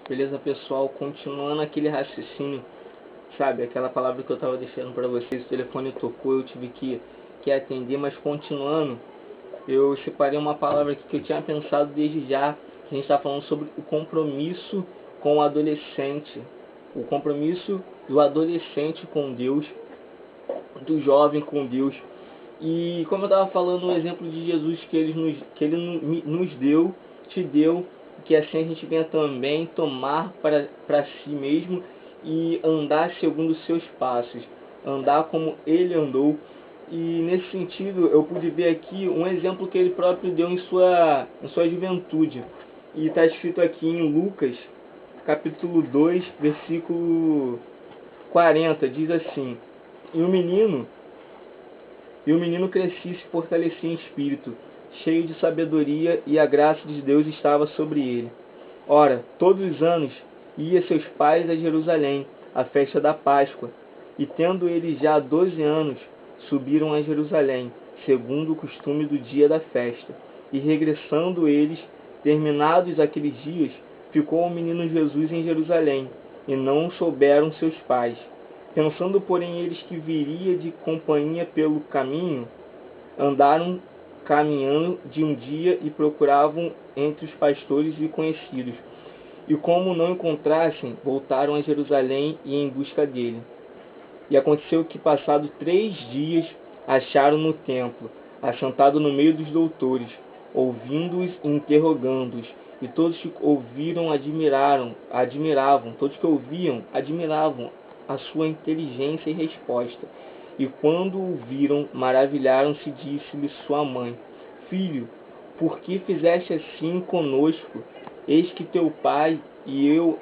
Beleza, pessoal? Continuando aquele raciocínio, sabe? Aquela palavra que eu estava deixando para vocês, o telefone tocou, eu tive que atender, mas continuando, eu separei uma palavra aqui que eu tinha pensado desde já, que a gente está falando sobre o compromisso com o adolescente. O compromisso do adolescente com Deus, do jovem com Deus. E como eu estava falando, o exemplo de Jesus que ele nos deu, te deu, que assim a gente venha também tomar para si mesmo e andar segundo os seus passos, andar como ele andou. E nesse sentido eu pude ver aqui um exemplo que ele próprio deu em sua juventude. E está escrito aqui em Lucas, capítulo 2, versículo 40, diz assim: E o menino crescia e se fortalecia em espírito, cheio de sabedoria, e a graça de Deus estava sobre ele. Ora, todos os anos ia seus pais a Jerusalém, à festa da Páscoa, e tendo eles já 12 anos, subiram a Jerusalém, segundo o costume do dia da festa. E regressando eles, terminados aqueles dias, ficou o menino Jesus em Jerusalém, e não souberam seus pais. Pensando, porém, eles que viria de companhia pelo caminho, andaram caminhando de um dia e procuravam entre os pastores e conhecidos. E como não encontrassem, voltaram a Jerusalém e em busca dele. E aconteceu que, passado 3 dias, acharam no templo, assentado no meio dos doutores, ouvindo-os e interrogando-os. E todos que ouviram admiravam, todos que ouviam admiravam a sua inteligência e resposta. E quando o viram, maravilharam-se, disse-lhe sua mãe: Filho, por que fizeste assim conosco? Eis que teu pai e eu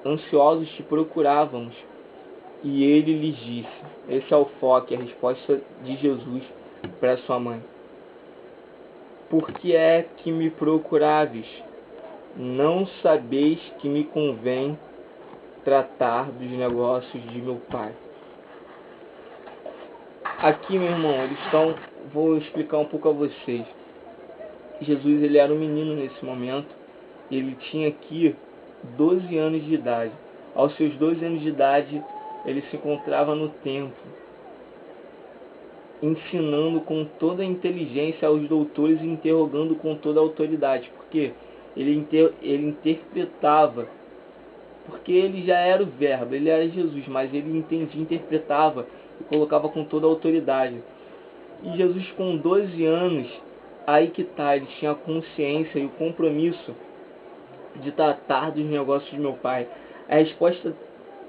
ansiosos te procurávamos. E ele lhes disse: esse é o foco, a resposta de Jesus para sua mãe: Por que é que me procuráveis? Não sabeis que me convém tratar dos negócios de meu pai. Aqui, meu irmão, vou explicar um pouco a vocês. Jesus, ele era um menino nesse momento. Ele tinha aqui 12 anos de idade. Aos seus 12 anos de idade, ele se encontrava no templo, ensinando com toda a inteligência aos doutores e interrogando com toda a autoridade. Porque ele interpretava, porque ele já era o verbo, ele era Jesus, mas ele entendia, interpretava e colocava com toda a autoridade. E Jesus, com 12 anos, aí que tá, ele tinha a consciência e o compromisso de tratar dos negócios de meu pai. A resposta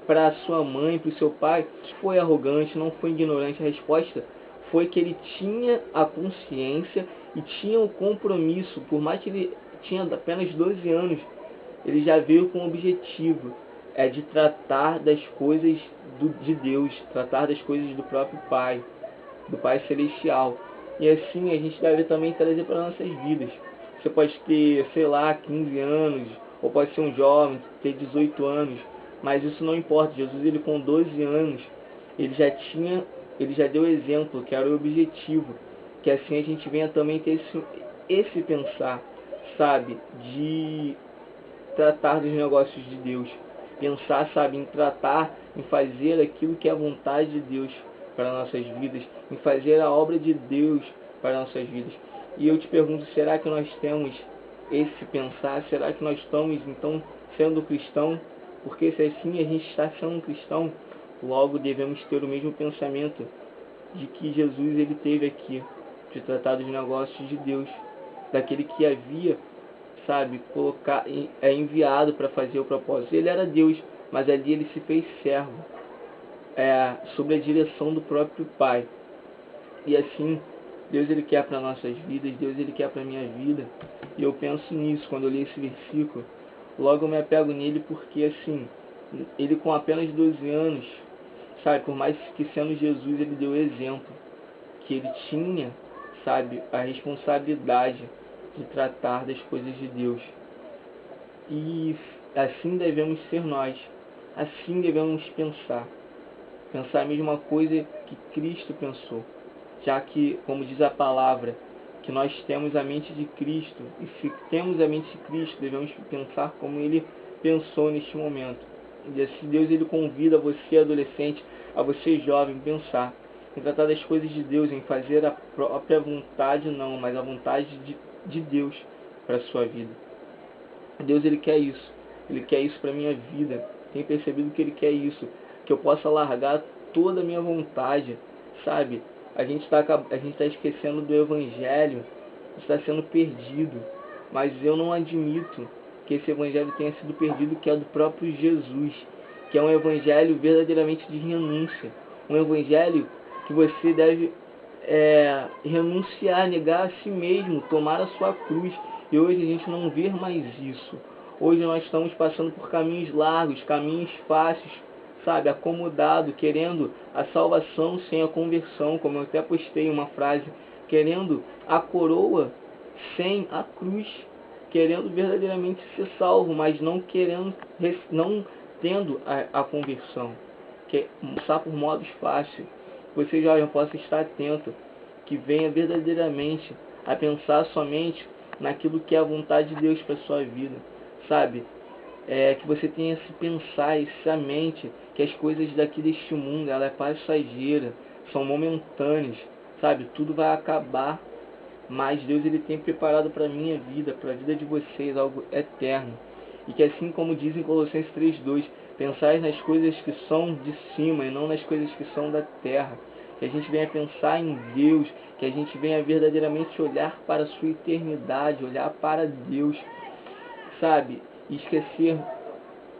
para sua mãe, para o seu pai, foi arrogante, não foi ignorante. A resposta foi que ele tinha a consciência e tinha o compromisso. Por mais que ele tinha apenas 12 anos, ele já veio com o objetivo de tratar das coisas de Deus, tratar das coisas do próprio Pai, do Pai Celestial. E assim a gente deve também trazer para nossas vidas. Você pode ter, sei lá, 15 anos, ou pode ser um jovem, ter 18 anos, mas isso não importa. Jesus, ele com 12 anos, ele já deu exemplo, que era o objetivo, que assim a gente venha também ter esse pensar, sabe, de tratar dos negócios de Deus. Pensar, sabe, em tratar, em fazer aquilo que é a vontade de Deus para nossas vidas, em fazer a obra de Deus para nossas vidas. E eu te pergunto, será que nós temos esse pensar? Será que nós estamos, então, sendo cristão? Porque se assim a gente está sendo cristão, logo devemos ter o mesmo pensamento de que Jesus ele teve aqui, de tratar dos negócios de Deus, daquele que havia, sabe, enviado para fazer o propósito. Ele era Deus, mas ali ele se fez servo, sob a direção do próprio Pai. E assim, Deus ele quer para nossas vidas, Deus ele quer para minha vida. E eu penso nisso quando eu li esse versículo. Logo eu me apego nele porque assim, ele com apenas 12 anos, sabe, por mais que sendo Jesus, ele deu exemplo que ele tinha, sabe, a responsabilidade de tratar das coisas de Deus. E assim devemos ser nós. Assim devemos pensar. Pensar a mesma coisa que Cristo pensou. Já que, como diz a palavra, que nós temos a mente de Cristo, e se temos a mente de Cristo, devemos pensar como Ele pensou neste momento. E assim Deus ele convida você, adolescente, a você, jovem, pensar em tratar das coisas de Deus, em fazer a própria vontade, não, mas a vontade de Deus para a sua vida. Deus ele quer isso. Ele quer isso para a minha vida. Tenho percebido que Ele quer isso. Que eu possa largar toda a minha vontade. Sabe? A gente tá esquecendo do Evangelho. Está sendo perdido. Mas eu não admito que esse Evangelho tenha sido perdido, que é do próprio Jesus. Que é um Evangelho verdadeiramente de renúncia. Um Evangelho que você deve renunciar, negar a si mesmo, tomar a sua cruz. E hoje a gente não vê mais isso. Hoje nós estamos passando por caminhos largos, caminhos fáceis, sabe, acomodado, querendo a salvação sem a conversão, como eu até postei uma frase, querendo a coroa sem a cruz, querendo verdadeiramente ser salvo, mas não querendo, não tendo a conversão, que passar por modos fáceis. Você, jovem, possa estar atento, que venha verdadeiramente a pensar somente naquilo que é a vontade de Deus para a sua vida, sabe? Que você tenha se pensar, essa mente, que as coisas daqui deste mundo, ela é passageira, são momentâneas, sabe? Tudo vai acabar, mas Deus ele tem preparado para a minha vida, para a vida de vocês, algo eterno. E que assim como diz em Colossenses 3:2, pensais nas coisas que são de cima e não nas coisas que são da terra. Que a gente venha pensar em Deus, que a gente venha verdadeiramente olhar para a sua eternidade, olhar para Deus, sabe? E esquecer,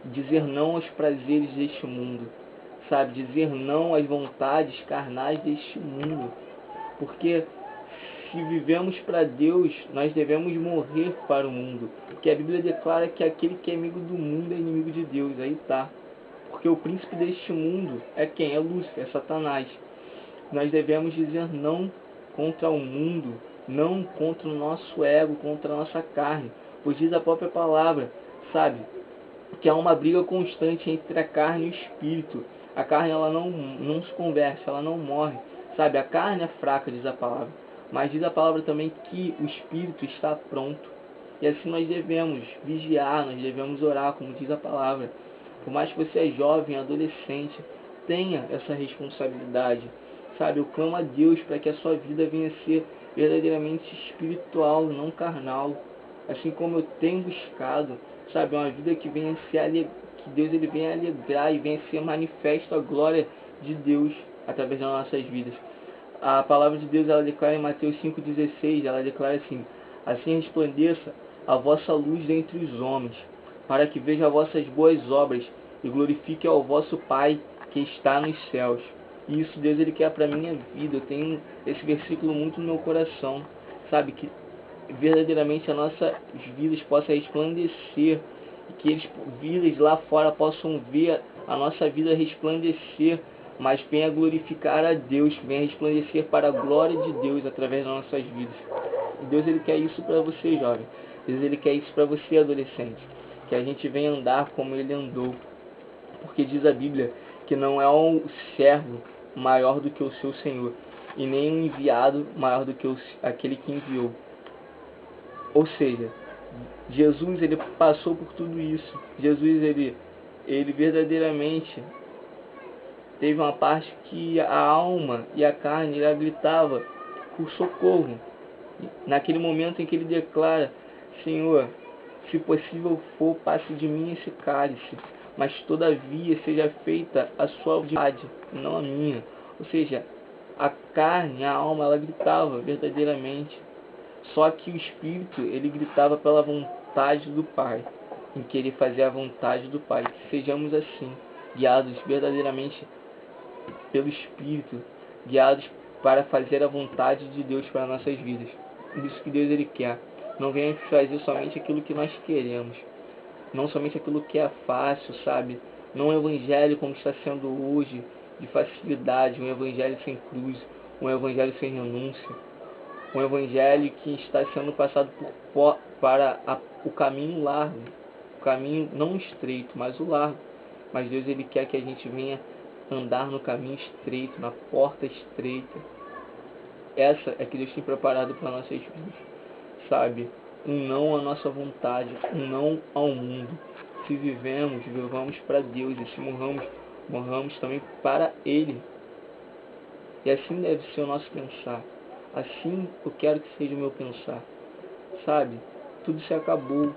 dizer não aos prazeres deste mundo, sabe? Dizer não às vontades carnais deste mundo. Porque se vivemos para Deus, nós devemos morrer para o mundo. Porque a Bíblia declara que aquele que é amigo do mundo é inimigo de Deus. Aí tá. Porque o príncipe deste mundo é quem? É Lúcifer, é Satanás. Nós devemos dizer não contra o mundo, não contra o nosso ego, contra a nossa carne. Pois diz a própria palavra, sabe? Que há uma briga constante entre a carne e o espírito. A carne ela não se converte, ela não morre. Sabe? A carne é fraca, diz a palavra. Mas diz a palavra também que o espírito está pronto. E assim nós devemos vigiar, nós devemos orar, como diz a palavra. Por mais que você é jovem, adolescente, tenha essa responsabilidade. Sabe? Eu clamo a Deus para que a sua vida venha a ser verdadeiramente espiritual, não carnal. Assim como eu tenho buscado, sabe? Uma vida que venha a ser que Deus ele venha alegrar e venha a ser manifesto a glória de Deus através das nossas vidas. A palavra de Deus ela declara em Mateus 5,16, ela declara assim: assim resplandeça a vossa luz dentre os homens, para que vejam as vossas boas obras e glorifique ao vosso Pai que está nos céus. E isso Deus ele quer para a minha vida. Eu tenho esse versículo muito no meu coração, sabe? Que verdadeiramente as nossas vidas possam resplandecer, e que eles vidas lá fora possam ver a nossa vida resplandecer, mas venha glorificar a Deus, venha resplandecer para a glória de Deus através das nossas vidas. E Deus ele quer isso para você, jovem. Deus ele quer isso para você, adolescente. Que a gente venha andar como ele andou. Porque diz a Bíblia que não é um servo maior do que o seu Senhor, e nem um enviado maior do que aquele que enviou. Ou seja, Jesus ele passou por tudo isso. Jesus ele verdadeiramente teve uma parte que a alma e a carne ela gritava por socorro. Naquele momento em que ele declara: Senhor, se possível for, passe de mim esse cálice, mas todavia seja feita a sua vontade, não a minha. Ou seja, a carne, a alma, ela gritava verdadeiramente. Só que o Espírito, ele gritava pela vontade do Pai, em que ele fazia a vontade do Pai. Que sejamos assim, guiados verdadeiramente pelo Espírito, guiados para fazer a vontade de Deus para nossas vidas. Isso que Deus ele quer. Não venhamos fazer somente aquilo que nós queremos, não somente aquilo que é fácil, sabe? Não um evangelho como está sendo hoje, de facilidade, um evangelho sem cruz, um evangelho sem renúncia, um evangelho que está sendo passado para o caminho largo, o caminho não estreito, mas o largo. Mas Deus ele quer que a gente venha andar no caminho estreito, na porta estreita. essa é que Deus tem preparado para nossas vidas, sabe? Um não à nossa vontade, um não ao mundo. Se vivemos, vivamos para Deus, e se morramos, morramos também para Ele. E assim deve ser o nosso pensar. Assim eu quero que seja o meu pensar, sabe? Tudo se acabou.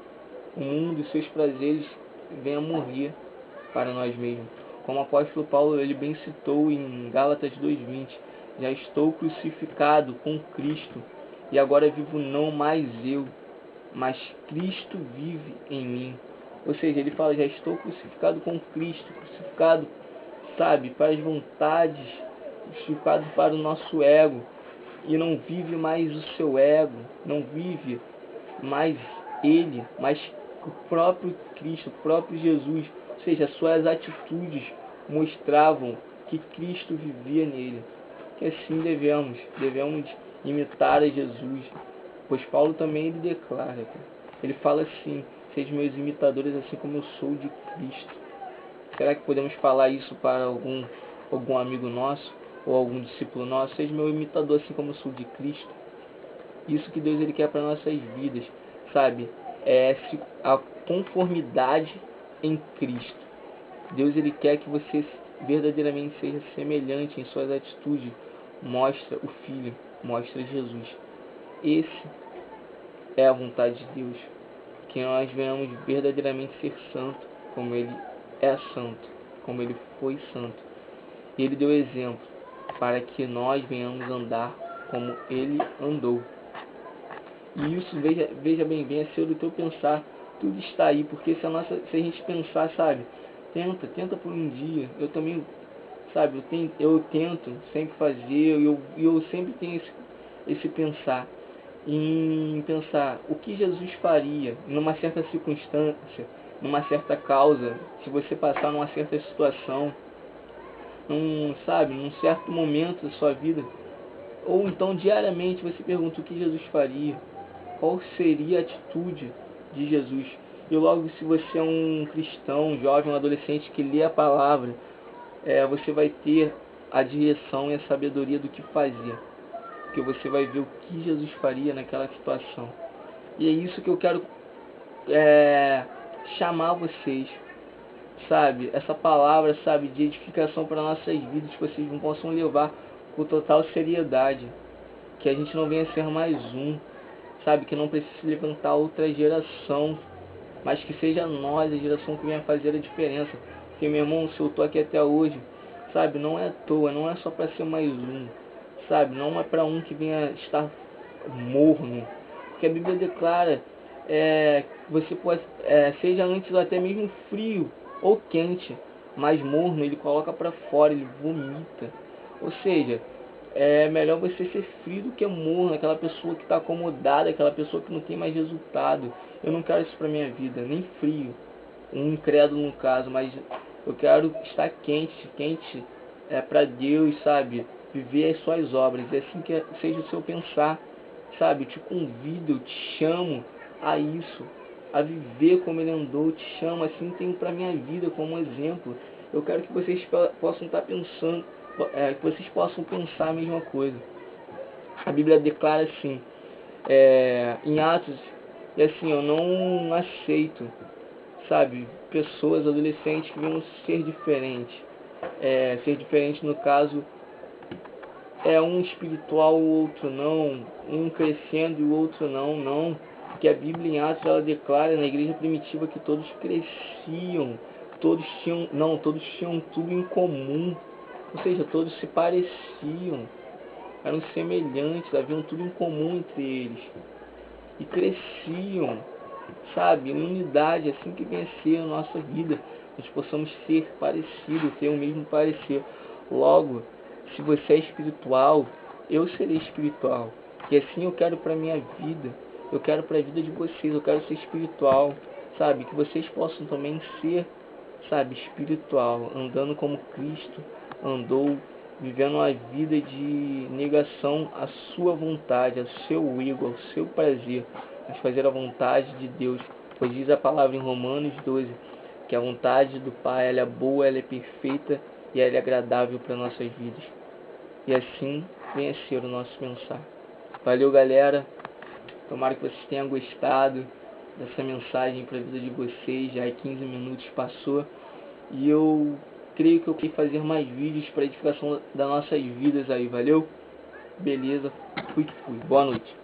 O mundo e seus prazeres vêm a morrer para nós mesmos. Como o apóstolo Paulo ele bem citou em Gálatas 2:20, já estou crucificado com Cristo, e agora vivo não mais eu, mas Cristo vive em mim. Ou seja, ele fala, já estou crucificado com Cristo, crucificado, sabe, para as vontades, crucificado para o nosso ego, e não vive mais o seu ego, não vive mais ele, mas o próprio Cristo, o próprio Jesus. Ou seja, suas atitudes mostravam que Cristo vivia nele. Que assim devemos imitar a Jesus. Pois Paulo também ele declara, ele fala assim, sejam meus imitadores assim como eu sou de Cristo. Será que podemos falar isso para algum amigo nosso ou algum discípulo nosso? Seja meu imitador assim como eu sou de Cristo. Isso que Deus ele quer para nossas vidas, sabe? É a conformidade em Cristo. Deus ele quer que você verdadeiramente seja semelhante em suas atitudes. Mostra o Filho, mostra Jesus. Esse é a vontade de Deus, que nós venhamos verdadeiramente ser santo, como Ele é santo, como Ele foi santo. E Ele deu exemplo para que nós venhamos andar como Ele andou. E isso, veja bem, venha ser do teu pensar, tudo está aí, porque se a gente pensar, sabe, tenta por um dia, eu também, sabe, eu tento sempre fazer, eu sempre tenho esse pensar, em pensar o que Jesus faria numa certa circunstância, numa certa causa, se você passar numa certa situação, num certo momento da sua vida, ou então diariamente você pergunta o que Jesus faria, qual seria a atitude de Jesus. E logo, se você é um cristão, um jovem, um adolescente que lê a palavra, você vai ter a direção e a sabedoria do que fazer, porque você vai ver o que Jesus faria naquela situação. E é isso que eu quero chamar vocês, sabe? Essa palavra, sabe, de edificação para nossas vidas, que vocês não possam levar com total seriedade, que a gente não venha ser mais um, sabe, que não precise levantar outra geração, mas que seja nós a geração que venha fazer a diferença. Porque, meu irmão, se eu tô aqui até hoje, sabe, não é à toa, não é só para ser mais um, sabe, não é para um que venha estar morno, porque a Bíblia declara você pode, seja antes ou até mesmo frio ou quente, mas morno ele coloca para fora, ele vomita. Ou seja, é melhor você ser frio do que morno, aquela pessoa que está acomodada, aquela pessoa que não tem mais resultado. Eu não quero isso para minha vida, nem frio, um incrédulo no caso, mas eu quero estar quente para Deus, sabe? Viver as suas obras, é assim que seja o seu pensar, sabe? Eu te convido, eu te chamo a isso, a viver como ele andou, eu te chamo, assim tenho para minha vida como exemplo. Eu quero que vocês possam estar pensando, que vocês possam pensar a mesma coisa. A Bíblia declara assim, em Atos, e assim, eu não aceito, sabe, pessoas, adolescentes que venham ser diferentes. Ser diferente no caso um espiritual, o outro não, um crescendo e o outro não, porque a Bíblia em Atos ela declara na igreja primitiva que todos cresciam, todos tinham tudo em comum, ou seja, todos se pareciam, eram semelhantes, haviam tudo em comum entre eles e cresciam, sabe, em unidade, assim que vencer a nossa vida, nós possamos ser parecidos, ter o mesmo parecer. Logo, se você é espiritual, eu serei espiritual, e assim eu quero para minha vida, eu quero para a vida de vocês, eu quero ser espiritual, sabe, que vocês possam também ser, sabe, espiritual, andando como Cristo andou, vivendo uma vida de negação à sua vontade, ao seu ego, ao seu prazer, mas fazer a vontade de Deus, pois diz a palavra em Romanos 12, que a vontade do Pai ela é boa, ela é perfeita e ela é agradável para nossas vidas. E assim venha ser o nosso pensar. Valeu, galera. Tomara que vocês tenham gostado dessa mensagem para a vida de vocês. Já 15 minutos passou. E eu creio que eu quero fazer mais vídeos para edificação das nossas vidas aí. Valeu? Beleza. Fui que fui. Boa noite.